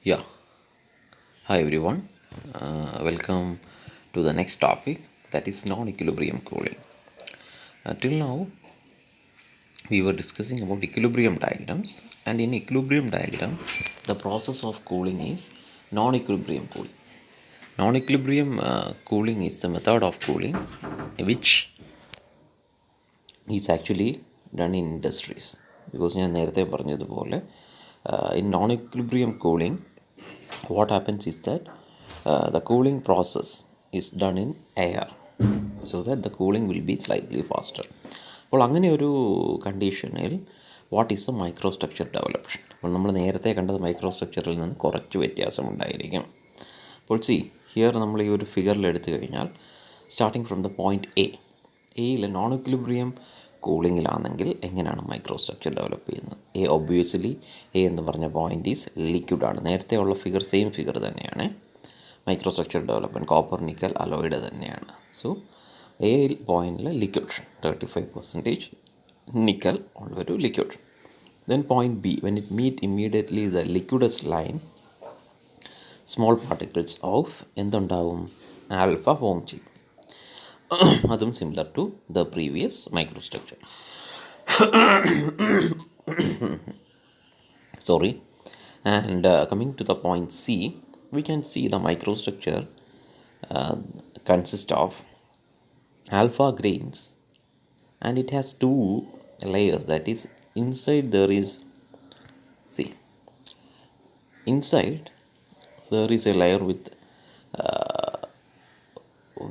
Yeah, hi everyone. Welcome to the next topic, that is non-equilibrium cooling. Till now, we were discussing about equilibrium diagrams, and in equilibrium diagram, the process of cooling is non-equilibrium cooling. Non-equilibrium cooling is the method of cooling which is actually done in industries. Because ഞാൻ നേരത്തെ പറഞ്ഞതുപോലെ in non-equilibrium cooling, what happens is that the cooling process is done in air so that the cooling will be slightly faster. അപ്പോൾ അങ്ങനെ ഒരു കണ്ടീഷനിൽ what is the micro structure development? അപ്പോൾ നമ്മൾ നേരത്തെ കണ്ടത് മൈക്രോ സ്ട്രക്ചറിൽ നിന്ന് കുറച്ച് വ്യത്യാസമുണ്ടായിരിക്കും. അപ്പോൾ ഹിയർ നമ്മൾ ഈ ഒരു ഫിഗറിൽ എടുത്തു കഴിഞ്ഞാൽ സ്റ്റാർട്ടിങ് ഫ്രം ദ പോയിൻറ്റ് എയിൽ നോൺ ഇക്വിലിബ്രിയം കൂളിങ്ങിലാണെങ്കിൽ എങ്ങനെയാണ് മൈക്രോ സ്ട്രക്ചർ ഡെവലപ്പ് ചെയ്യുന്നത്? ഒബ്വിയസ്ലി എന്ന് പറഞ്ഞ പോയിൻ്റ് ഈസ് ലിക്വിഡാണ്. നേരത്തെയുള്ള ഫിഗർ സെയിം ഫിഗർ തന്നെയാണ്. Micro structure development copper nickel alloyed തന്നെയാണ്. സോ പോയിൻറ്റിൽ ലിക്വിഡ് 35% നിക്കൽ ഉള്ളൊരു liquid. Then point B, when it meet immediately the liquidus line, small particles of എന്തുണ്ടാവും? ആൽഫ ഫോം ചെയ്യും. അതും similar to the previous microstructure. Sorry. And coming to the point C, we can see the microstructure consists of alpha grains, and it has two layers. That is, inside there is, inside there is a layer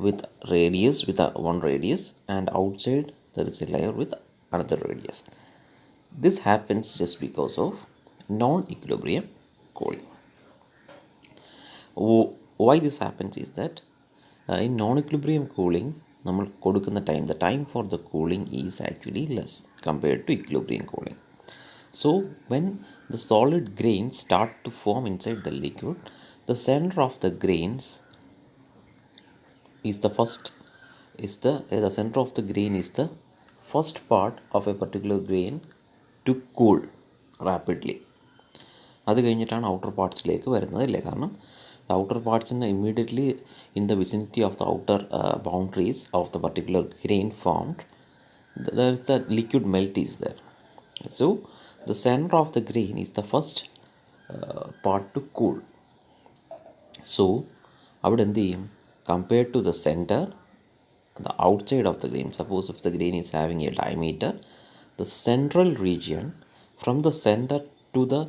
with radius, with one radius, and outside there is a layer with another radius. This happens just because of non-equilibrium cooling. Why this happens is that in non-equilibrium cooling, നമ്മൾ കൊടുക്കുന്ന the time for the cooling is actually less compared to equilibrium cooling. So when the solid grains start to form inside the liquid, the center of the grains is the center of the grain is the first part of a particular grain to cool rapidly. അത് കഴിഞ്ഞിട്ടാണ് outer പാർട്സിലേക്ക് വരുന്നത് അല്ലേ? കാരണം the outer parts immediately in the vicinity of the outer boundaries of the particular grain formed, there is the liquid melt is there. So the center of the grain is the first part to cool. So അവിടെ എന്ത് ചെയ്യും? Compared to the center, the outside of the grain, suppose if the grain is having a diameter, the central region from the center to the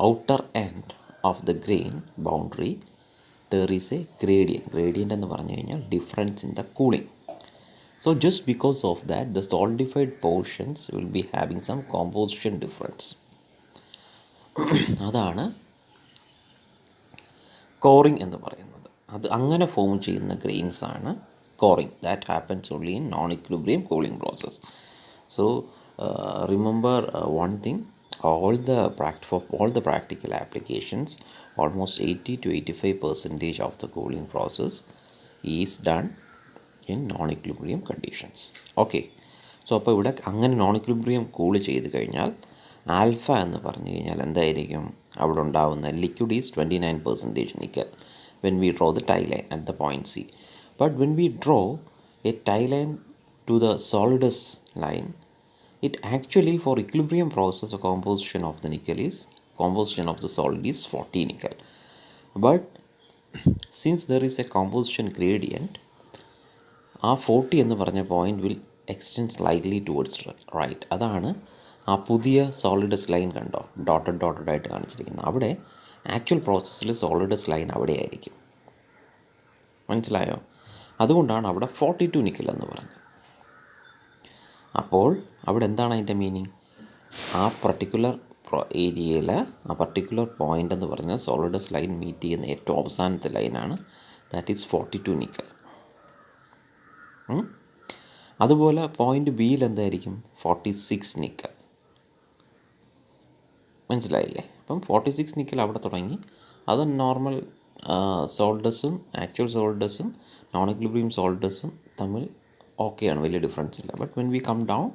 outer end of the grain boundary, there is a gradient എന്ന് പറഞ്ഞു കഴിഞ്ഞാൽ difference in the cooling. So just because of that, the solidified portions will be having some composition difference. അതാണ് coring എന്ന് പറയുന്നത്. അത് അങ്ങനെ form ചെയ്യുന്ന grains ആണ് coring. That happens only in non equilibrium cooling process. So remember one thing, all the practical applications, almost 80 to 85% of the cooling process is done in non-equilibrium conditions. Okay, so അപ്പോൾ ഇവിടെ അങ്ങനെ non equilibrium cool ചെയ്ത് കഴിഞ്ഞാൽ alpha എന്ന് പറഞ്ഞു കഴിഞ്ഞാൽ എന്തായിരിക്കും? അവിടെ ഉണ്ടാവുന്ന liquid is 29% nickel when we draw the tie line at the point C. But when we draw a tie line to the solidus line, it actually, for equilibrium process, the composition of the solid is 40 nickel. But since there is a composition gradient, ആ 40 എന്ന് പറഞ്ഞ point will extend slightly towards right. അതാണ് ആ പുതിയ solidus line കണ്ടോ, dotted ആയിട്ട് കാണിച്ചിരിക്കുന്നത്. അവിടെ ആക്ച്വൽ പ്രോസസ്സിൽ സോളിഡസ് ലൈൻ അവിടെ ആയിരിക്കും. മനസ്സിലായോ? അതുകൊണ്ടാണ് അവിടെ 42 നിക്കൽ എന്ന് പറഞ്ഞത്. അപ്പോൾ അവിടെ എന്താണ് അതിൻ്റെ മീനിങ്? ആ പർട്ടിക്കുലർ ഏരിയയിൽ ആ പർട്ടിക്കുലർ പോയിൻ്റ് എന്ന് പറഞ്ഞാൽ സോളിഡസ് ലൈൻ മീറ്റ് ചെയ്യുന്ന ഏറ്റവും അവസാനത്തെ ലൈനാണ്. That is 42 nickel. അതുപോലെ പോയിൻ്റ് ബിയിൽ എന്തായിരിക്കും? 46 നിക്കൽ. മനസ്സിലായില്ലേ? അപ്പം 46 നിക്കൽ അവിടെ തുടങ്ങി. അത് നോർമൽ സോൾഡസും ആക്ച്വൽ സോൾഡസും നോൺ ഇക്വിലിബ്രിയം സോൾഡസും തമ്മിൽ ഓക്കെയാണ്, വലിയ ഡിഫറൻസ് ഇല്ല. But when we come down,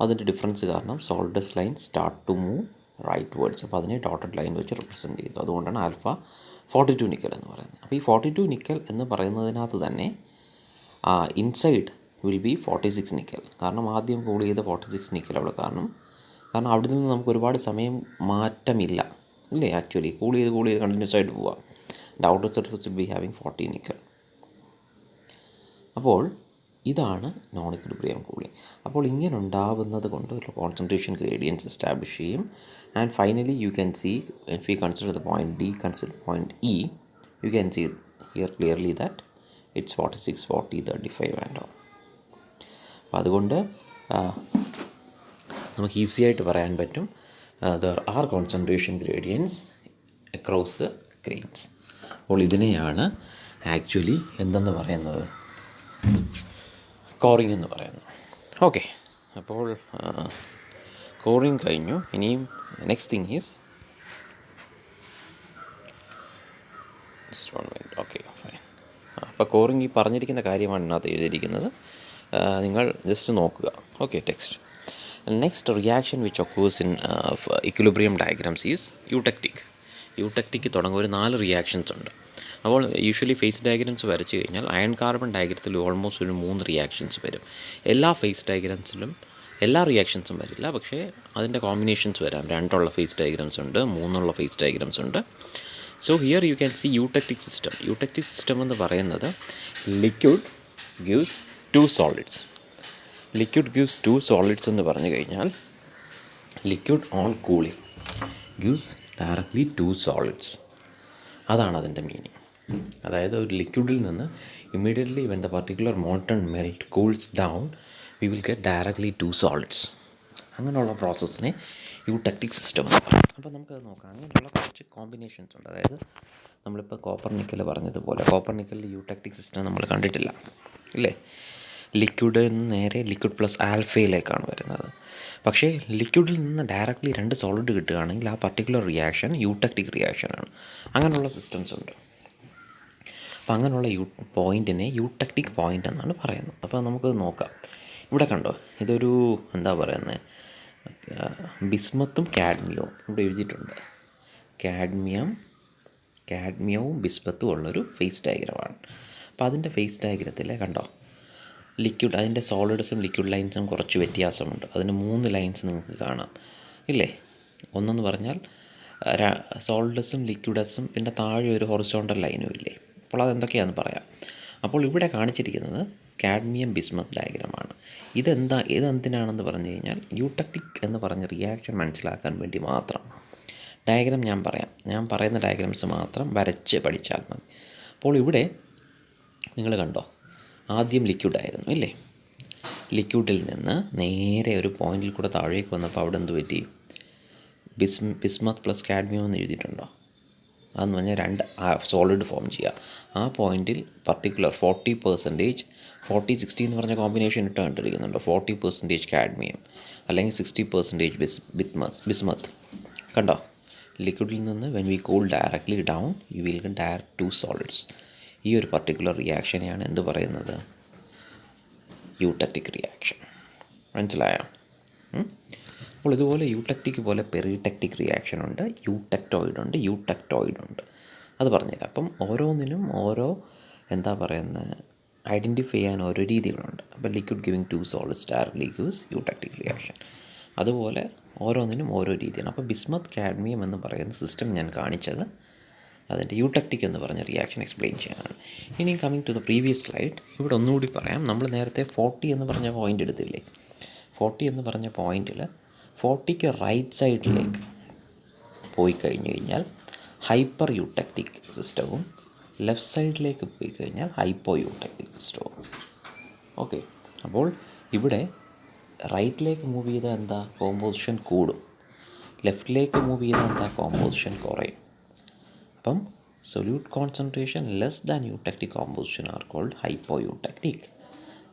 അതിൻ്റെ ഡിഫറൻസ് കാരണം solidus line start to move rightwards. അപ്പോൾ അതിനെ ഡോട്ടഡ് ലൈൻ വെച്ച് റെപ്രസെൻറ്റ് ചെയ്തു. അതുകൊണ്ടാണ് ആൽഫ 42 നിക്കൽ എന്ന് പറയുന്നത്. അപ്പോൾ ഈ 42 നിക്കൽ എന്ന് പറയുന്നതിനകത്ത് തന്നെ ഇൻസൈഡ് വിൽ ബി 46 നിക്കൽ. കാരണം ആദ്യം കൂൾ ചെയ്ത 46 നിക്കൽ അവിടെ കാരണം അവിടെ നിന്ന് നമുക്ക് ഒരുപാട് സമയം മാറ്റമില്ല ഇല്ലേ. ആക്ച്വലി കൂൾ ചെയ്ത് കണ്ടിന്യൂസ് ആയിട്ട് പോവാം. Outer surface will be having 40 nickel. അപ്പോൾ ഇതാണ് നോൺ ഇക്വിലിബ്രിയം കൂളിംഗ്. അപ്പോൾ ഇങ്ങനെ ഉണ്ടാവുന്നത് കൊണ്ട് ഒരു കോൺസെൻട്രേഷൻ ഗ്രേഡിയൻസ് എസ്റ്റാബ്ലിഷ് ചെയ്യും. And finally you can see if you consider the point D, consider point E, you can see here clearly that it's 46, 40, 35 and all. അപ്പോൾ അതുകൊണ്ട് നമുക്ക് ഈസി ആയിട്ട് പറയാൻ പറ്റും there are concentration gradients across the grains. അപ്പോൾ ഇതിനെയാണ് actually എന്തെന്ന് പറയുന്നത്, കോറിങ് എന്ന് പറയുന്നു. ഓക്കെ, അപ്പോൾ കോറിങ് കഴിഞ്ഞു. ഇനിയും next thing is okay fine. അപ്പോൾ കോറിങ് ഈ പറഞ്ഞിരിക്കുന്ന കാര്യമാണ് ഇതിനകത്ത് എഴുതിയിരിക്കുന്നത്. നിങ്ങൾ ജസ്റ്റ് നോക്കുക. Okay, text. Next reaction which occurs in equilibrium diagrams is eutectic. Eutectic തുടങ്ങുന്ന ഒരു 4 റിയാക്ഷൻസ് ഉണ്ട്. അപ്പോൾ യൂഷ്വലി ഫേസ് ഡയഗ്രാംസ് വരച്ച് കഴിഞ്ഞാൽ അയൺ കാർബൺ ഡയഗ്രത്തിൽ ഓൾമോസ്റ്റ് ഒരു 3 റിയാക്ഷൻസ് വരും. എല്ലാ ഫേസ് ഡയഗ്രാംസിലും എല്ലാ റിയാക്ഷൻസും വരില്ല, പക്ഷേ അതിൻ്റെ കോമ്പിനേഷൻസ് വരാം. 2 ഫേസ് ഡയഗ്രാംസ് ഉണ്ട്, 3 ഫേസ് ഡയഗ്രാംസ് ഉണ്ട്. So here you can see eutectic system. Eutectic system എന്ന് പറയുന്നത് liquid gives 2 solids. Liquid gives 2 solids എന്ന് പറഞ്ഞു കഴിഞ്ഞാൽ liquid on cooling gives directly 2 solids. അതാണ് അതിൻ്റെ മീനിങ്. അതായത് ഒരു ലിക്വിഡിൽ നിന്ന് immediately when the particular molten melt cools down we will get directly 2 solids. അങ്ങനെയുള്ള പ്രോസസ്സിനെ യൂടെക്റ്റിക് സിസ്റ്റം എന്ന് പറയും. അപ്പോൾ നമുക്കത് നോക്കാം. അങ്ങനെയുള്ള കുറച്ച് കോമ്പിനേഷൻസ് ഉണ്ട്. അതായത് നമ്മളിപ്പോൾ കോപ്പർ നിക്കൽ പറഞ്ഞതുപോലെ കോപ്പർ നിക്കലിൽ യൂടെക്റ്റിക് സിസ്റ്റം നമ്മൾ കണ്ടിട്ടില്ല ഇല്ലേ. ലിക്വിഡിൽ നിന്ന് നേരെ ലിക്വിഡ് പ്ലസ് ആൽഫയിലേക്കാണ് വരുന്നത്. പക്ഷേ ലിക്വിഡിൽ നിന്ന് ഡയറക്റ്റ്ലി 2 സോളിഡ് കിട്ടുകയാണെങ്കിൽ ആ പർട്ടിക്കുലർ റിയാക്ഷൻ യൂടെക്റ്റിക് റിയാക്ഷനാണ്. അങ്ങനെയുള്ള സിസ്റ്റംസ് ഉണ്ട്. അപ്പോൾ അങ്ങനെയുള്ള പോയിൻറ്റിനെ യൂടെക്റ്റിക് പോയിൻ്റ് എന്നാണ് പറയുന്നത്. അപ്പോൾ നമുക്കത് നോക്കാം. ഇവിടെ കണ്ടോ, ഇതൊരു എന്താ പറയുന്നത്, ബിസ്മത്തും കാഡ്മിയവും ഇവിടെ എഴുതിയിട്ടുണ്ട്. കാഡ്മിയവും ബിസ്മത്തും ഉള്ളൊരു ഫേസ് ഡയഗ്രമാണ്. അപ്പോൾ അതിൻ്റെ ഫേസ് ഡയഗ്രത്തിൽ കണ്ടോ, ലിക്വിഡ് അതിൻ്റെ സോളിഡ്സും ലിക്വിഡ് ലൈൻസും കുറച്ച് വ്യത്യാസമുണ്ട്. അതിന് 3 ലൈൻസ് നിങ്ങൾക്ക് കാണാം ഇല്ലേ. ഒന്നെന്ന് പറഞ്ഞാൽ സോളിഡ്സും ലിക്വിഡസും പിന്നെ താഴെ ഒരു ഹൊറിസോണ്ടൽ ലൈനും ഇല്ലേ. അപ്പോൾ അതെന്തൊക്കെയാണെന്ന് പറയാം. അപ്പോൾ ഇവിടെ കാണിച്ചിരിക്കുന്നത് കാഡ്മിയം ബിസ്മത്ത് ഡയഗ്രമാണ്. ഇതെന്തിനാണെന്ന് പറഞ്ഞു കഴിഞ്ഞാൽ യൂടെക്റ്റിക് എന്ന് പറഞ്ഞ റിയാക്ഷൻ മനസ്സിലാക്കാൻ വേണ്ടി മാത്രം. ഡയഗ്രാം ഞാൻ പറയുന്ന ഡയഗ്രാംസ് മാത്രം വരച്ച് പഠിച്ചാൽ മതി. അപ്പോൾ ഇവിടെ നിങ്ങൾ കണ്ടോ, ആദ്യം ലിക്വിഡായിരുന്നു ഇല്ലേ. ലിക്വിഡിൽ നിന്ന് നേരെ ഒരു പോയിന്റിൽ കൂടെ താഴേക്ക് വന്നപ്പോൾ അവിടെ എന്ത് പറ്റി, ബിസ്മത്ത് പ്ലസ് കാഡ്മിയം എന്ന് എഴുതിയിട്ടുണ്ടോ. അതെന്ന് പറഞ്ഞാൽ 2 സോളിഡ് ഫോം ചെയ്യുക. ആ പോയിന്റിൽ പർട്ടിക്കുലർ 40%, 40-60 എന്ന് പറഞ്ഞ കോമ്പിനേഷൻ ഇട്ട് കണ്ടിരിക്കുന്നുണ്ടോ. 40% കാഡ്മിയം അല്ലെങ്കിൽ 60% ബിസ്മത്ത്. കണ്ടോ, ലിക്വിഡിൽ നിന്ന് when we cool directly down you will get direct 2 solids. ഈ ഒരു പർട്ടിക്കുലർ റിയാക്ഷനെയാണ് എന്ത് പറയുന്നത്, യൂടെക്റ്റിക് റിയാക്ഷൻ. മനസ്സിലായോ? അപ്പോൾ ഇതുപോലെ യൂടെക്റ്റിക് പോലെ പെറിടെക്റ്റിക് റിയാക്ഷൻ ഉണ്ട്, യൂടെക്ടോയിഡ് ഉണ്ട്. അത് പറഞ്ഞുതരാം. അപ്പം ഓരോന്നിനും ഓരോ എന്താ പറയുന്നത്, ഐഡൻറ്റിഫൈ ചെയ്യാൻ ഓരോ രീതികളുണ്ട്. അപ്പോൾ liquid giving 2 solids directly gives eutectic reaction. അതുപോലെ ഓരോന്നിനും ഓരോ രീതിയാണ്. അപ്പോൾ ബിസ്മത്ത് കാഡ്മിയം എന്ന് പറയുന്ന സിസ്റ്റം ഞാൻ കാണിച്ചത് അതിൻ്റെ യൂടെക്റ്റിക് എന്ന് പറഞ്ഞ റിയാക്ഷൻ എക്സ്പ്ലെയിൻ ചെയ്യാനാണ്. ഇനി coming to the previous slide, ഇവിടെ ഒന്നുകൂടി പറയാം. നമ്മൾ നേരത്തെ 40 എന്ന് പറഞ്ഞ പോയിൻ്റ് എടുത്തില്ലേ. 40 എന്ന് പറഞ്ഞ പോയിൻറ്റിൽ 40ക്ക് റൈറ്റ് സൈഡിലേക്ക് പോയി കഴിഞ്ഞ് കഴിഞ്ഞാൽ ഹൈപ്പർ യൂടെക്റ്റിക് സിസ്റ്റവും ലെഫ്റ്റ് സൈഡിലേക്ക് പോയി കഴിഞ്ഞാൽ ഹൈപ്പോ യൂടെക്റ്റിക് സിസ്റ്റവും. ഓക്കെ, അപ്പോൾ ഇവിടെ റൈറ്റിലേക്ക് മൂവ് ചെയ്താൽ എന്താ, കോമ്പോസിഷൻ കൂടും. ലെഫ്റ്റിലേക്ക് മൂവ് ചെയ്താൽ എന്താ, കോമ്പോസിഷൻ കുറയും. അപ്പം solute concentration less than eutectic composition are called hypo eutectic.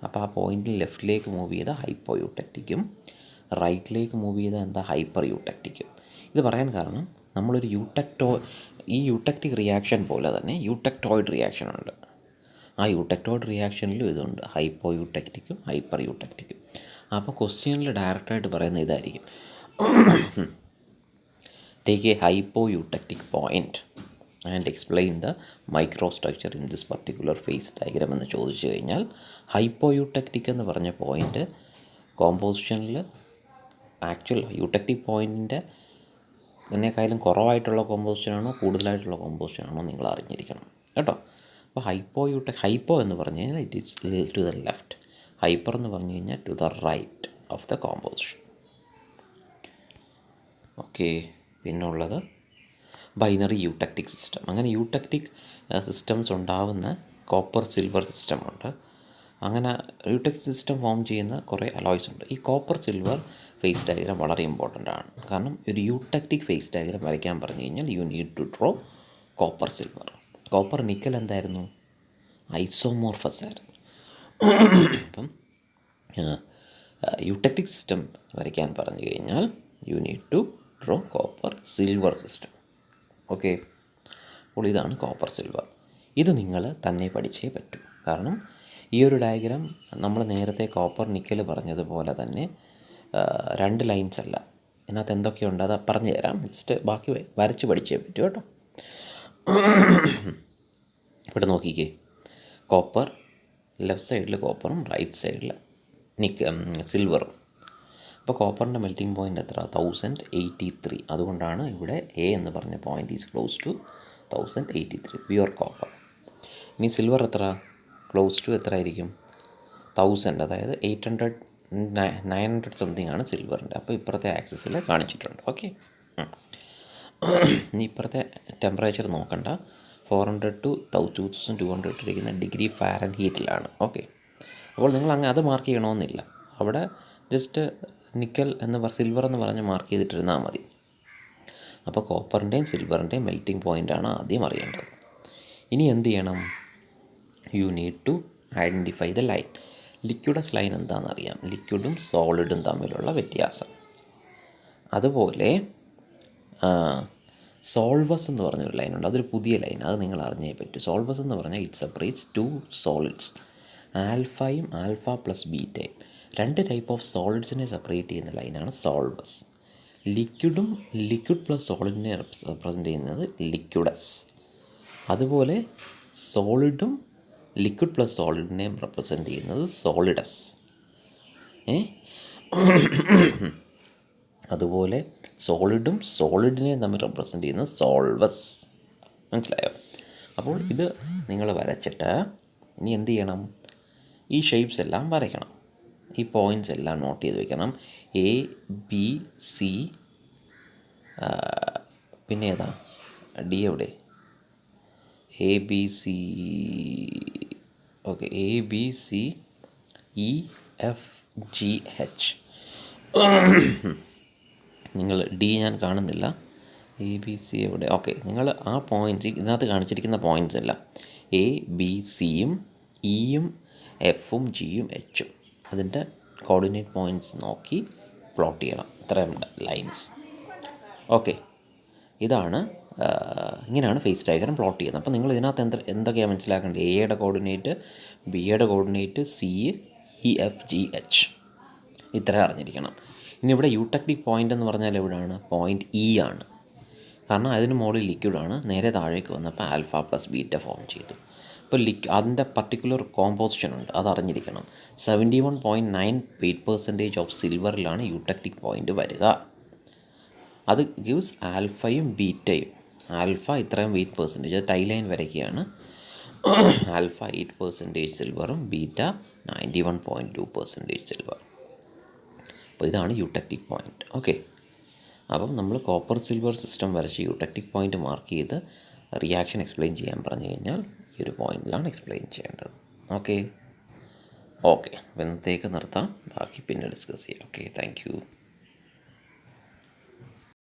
അപ്പോൾ ആ പോയിന്റിൽ ലെഫ്റ്റിലേക്ക് മൂവ് ചെയ്താൽ ഹൈപ്പോ യൂടെക്റ്റിക്കും റൈറ്റിലേക്ക് മൂവ് ചെയ്താൽ എന്താ, ഹൈപ്പർ യൂടെക്റ്റിക്കും. ഇത് പറയാൻ കാരണം നമ്മളൊരു ഈ യൂടെക്റ്റിക് റിയാക്ഷൻ പോലെ തന്നെ യൂടെക്ടോയിഡ് റിയാക്ഷൻ ഉണ്ട്. ആ യൂടെക്ടോയിഡ് റിയാക്ഷനിലും ഇതുണ്ട്, ഹൈപ്പോ യൂടെക്റ്റിക്കും ഹൈപ്പർ യൂടെക്റ്റിക്കും. അപ്പോൾ ക്വസ്റ്റ്യനിൽ ഡയറക്റ്റായിട്ട് പറയുന്ന ഇതായിരിക്കും, Take a hypoeutectic point and explain the microstructure in this particular phase diagram എന്ന് ചോദിച്ചു കഴിഞ്ഞാൽ, ഹൈപ്പോയൂട്ടക്റ്റിക് എന്ന് പറഞ്ഞ പോയിൻ്റ് കോമ്പോസിഷനിൽ ആക്ച്വൽ യൂട്ടക്റ്റിക് പോയിൻറ്റിൻ്റെ ഇതിനേക്കാളും കുറവായിട്ടുള്ള കോമ്പോസിഷനാണോ കൂടുതലായിട്ടുള്ള കോമ്പോസിഷനാണോ നിങ്ങൾ അറിഞ്ഞിരിക്കണം കേട്ടോ. അപ്പോൾ ഹൈപ്പോ എന്ന് പറഞ്ഞു കഴിഞ്ഞാൽ it is to the left, hyper എന്ന് പറഞ്ഞു കഴിഞ്ഞാൽ to the right of the composition. Okay, പിന്നുള്ളത് ബൈനറി യൂട്ടക്റ്റിക് സിസ്റ്റം. അങ്ങനെ യൂട്ടക്റ്റിക് സിസ്റ്റംസ് ഉണ്ടാവുന്ന കോപ്പർ സിൽവർ സിസ്റ്റമുണ്ട്. അങ്ങനെ യൂട്ടക്റ്റിക് സിസ്റ്റം ഫോം ചെയ്യുന്ന കുറേ അലോയ്സ് ഉണ്ട്. ഈ കോപ്പർ സിൽവർ ഫേസ് ഡയഗ്രാം വളരെ ഇമ്പോർട്ടൻ്റ് ആണ്. കാരണം ഒരു യൂട്ടക്റ്റിക് ഫേസ് ഡയഗ്രാം വരയ്ക്കാൻ പറഞ്ഞു കഴിഞ്ഞാൽ you need to draw copper silver. Copper nickel എന്തായിരുന്നു? ഐസോമോർഫസ് ആയിരുന്നു. അപ്പം യൂട്ടക്റ്റിക് സിസ്റ്റം വരയ്ക്കാൻ പറഞ്ഞു കഴിഞ്ഞാൽ you need to draw copper silver system. Okay, അപ്പോൾ ഇതാണ് കോപ്പർ സിൽവർ. ഇത് നിങ്ങൾ തന്നെ പഠിച്ചേ പറ്റൂ. കാരണം ഈ ഒരു ഡയഗ്രാം നമ്മൾ നേരത്തെ കോപ്പർ നിക്കൽ പറഞ്ഞതുപോലെ തന്നെ 2 ലൈൻസ് അല്ല, ഇതിനകത്ത് എന്തൊക്കെയുണ്ട് അത് പറഞ്ഞു തരാം. ജസ്റ്റ് ബാക്കി വരച്ച് പഠിച്ചേ പറ്റൂ കേട്ടോ. ഇവിടെ നോക്കിക്കേ, കോപ്പർ ലെഫ്റ്റ് സൈഡിൽ കോപ്പറും റൈറ്റ് സൈഡിൽ സിൽവറും. അപ്പോൾ കോപ്പറിൻ്റെ മെൽറ്റിംഗ് പോയിൻ്റ് എത്ര? 1083. അതുകൊണ്ടാണ് ഇവിടെ എ എന്ന് പറഞ്ഞ point is close to 1083 pure copper. ഇനി സിൽവർ എത്ര? ക്ലോസ് ടു എത്ര ആയിരിക്കും? 1000, അതായത് 800 900 സംതിങ് ആണ് സിൽവറിൻ്റെ. അപ്പോൾ ഇപ്പുറത്തെ ആക്സിസിൽ കാണിച്ചിട്ടുണ്ട്. ഓക്കെ, ഇനി ഇപ്പുറത്തെ ടെമ്പറേച്ചർ നോക്കണ്ട, 400 to 2200 ഇട്ടിരിക്കുന്ന ഡിഗ്രി ഫാരൻഹീറ്റിലാണ്. ഓക്കെ, അപ്പോൾ നിങ്ങൾ അങ്ങ് അത് മാർക്ക് ചെയ്യണമെന്നില്ല. അവിടെ ജസ്റ്റ് നിക്കൽ സിൽവർ എന്ന് പറഞ്ഞ് മാർക്ക് ചെയ്തിട്ടിരുന്നാൽ മതി. അപ്പോൾ കോപ്പറിൻ്റെയും സിൽവറിൻ്റെയും മെൽറ്റിംഗ് പോയിൻ്റാണ് ആദ്യം അറിയേണ്ടത്. ഇനി എന്ത് ചെയ്യണം? You need to identify the line. Liquidus line എന്താണെന്ന് അറിയാം, ലിക്വിഡും സോളിഡും തമ്മിലുള്ള വ്യത്യാസം. അതുപോലെ സോൾവസ് എന്ന് പറഞ്ഞൊരു ലൈനുണ്ട്, അതൊരു പുതിയ ലൈൻ, അത് നിങ്ങൾ അറിഞ്ഞേ പറ്റൂ. സോൾവസ് എന്ന് പറഞ്ഞാൽ ഇറ്റ് സെപ്പറേറ്റ്സ് 2 സോളിഡ്സ്, ആൽഫയും ആൽഫ പ്ലസ് ബീറ്റയും. 2 ടൈപ്പ് ഓഫ് സോളിഡ്സിനെ സെപ്പറേറ്റ് ചെയ്യുന്ന ലൈനാണ് സോൾവസ്. ലിക്വിഡ് പ്ലസ് സോളിഡിനെ റെപ്രസെൻ്റ് ചെയ്യുന്നത് ലിക്വിഡസ്. അതുപോലെ സോളിഡും ലിക്വിഡ് പ്ലസ് സോളിഡിനെയും റെപ്രസെൻ്റ് ചെയ്യുന്നത് സോളിഡസ്. അതുപോലെ സോളിഡും സോളിഡിനെയും തമ്മിൽ റെപ്രസെൻ്റ് ചെയ്യുന്നത് സോൾവസ്. മനസ്സിലായോ? അപ്പോൾ ഇത് നിങ്ങൾ വരച്ചിട്ട് ഇനി എന്ത് ചെയ്യണം? ഈ ഷേപ്സ് എല്ലാം വരയ്ക്കണം, ഈ പോയിൻറ്റ്സ് എല്ലാം നോട്ട് ചെയ്ത് വെക്കണം. എ ബി സി, പിന്നെ ഏതാ ഡി? എവിടെ? A B C. Okay, A B C E F G H. നിങ്ങൾ ഡി ഞാൻ കാണുന്നില്ല. എ ബി സി എവിടെ? ഓക്കെ, നിങ്ങൾ ആ പോയിൻറ്റ്സ് ഇതിനകത്ത് കാണിച്ചിരിക്കുന്ന പോയിൻറ്റ്സ് എല്ലാം എ ബി സിയും ഇയും എഫും ജിയും എച്ചും അതിൻ്റെ കോർഡിനേറ്റ് പോയിൻറ്റ്സ് നോക്കി പ്ലോട്ട് ചെയ്യണം. ഇത്രയും ലൈൻസ്. ഓക്കെ, ഇങ്ങനെയാണ് ഫേസ് ഡയഗ്രാം പ്ലോട്ട് ചെയ്യുന്നത്. അപ്പോൾ നിങ്ങൾ ഇതിനകത്ത് എന്തൊക്കെയാണ് മനസ്സിലാക്കേണ്ടത്? എയുടെ കോർഡിനേറ്റ്, ബിയുടെ coordinate, C, E, F, G, H, ഇത്ര അറിഞ്ഞിരിക്കണം. ഇനി ഇവിടെ യൂട്ടക്റ്റിക് പോയിൻ്റ് എന്ന് പറഞ്ഞാൽ എവിടെയാണ്? പോയിൻ്റ് ഇ ആണ്. കാരണം അതിന് മുകളിൽ ലിക്വിഡാണ്, നേരെ താഴേക്ക് വന്നപ്പോൾ ആൽഫ പ്ലസ് ബീറ്റ ഫോം ചെയ്തു. ഇപ്പോൾ അതിൻ്റെ പർട്ടിക്കുലർ കോമ്പോസിഷൻ ഉണ്ട്, അത് അറിഞ്ഞിരിക്കണം. 71.9% ഓഫ് സിൽവറിലാണ് യൂട്ടക്റ്റിക് പോയിൻ്റ് വരിക. അത് ഗിവ്സ് ആൽഫയും ബീറ്റയും. ആൽഫ ഇത്രയും 8%, അത് ടൈ ലൈൻ വരയ്ക്കുകയാണ്. ആൽഫ 8% സിൽവറും ബീറ്റ 91.2% സിൽവർ. അപ്പോൾ ഇതാണ് യൂട്ടക്റ്റിക് പോയിൻ്റ്. ഓക്കെ, അപ്പം നമ്മൾ കോപ്പർ സിൽവർ സിസ്റ്റം വരച്ച് യൂട്ടക്റ്റിക് പോയിൻ്റ് മാർക്ക് ചെയ്ത് റിയാക്ഷൻ എക്സ്പ്ലെയിൻ ചെയ്യാൻ പറഞ്ഞു കഴിഞ്ഞാൽ ഈ ഒരു പോയിന്റിലാണ് എക്സ്പ്ലെയിൻ ചെയ്യേണ്ടത്. ഓക്കെ, അപ്പോൾ ഇന്നത്തേക്ക് നിർത്താം, ബാക്കി പിന്നെ ഡിസ്കസ് ചെയ്യാം. Okay, thank you.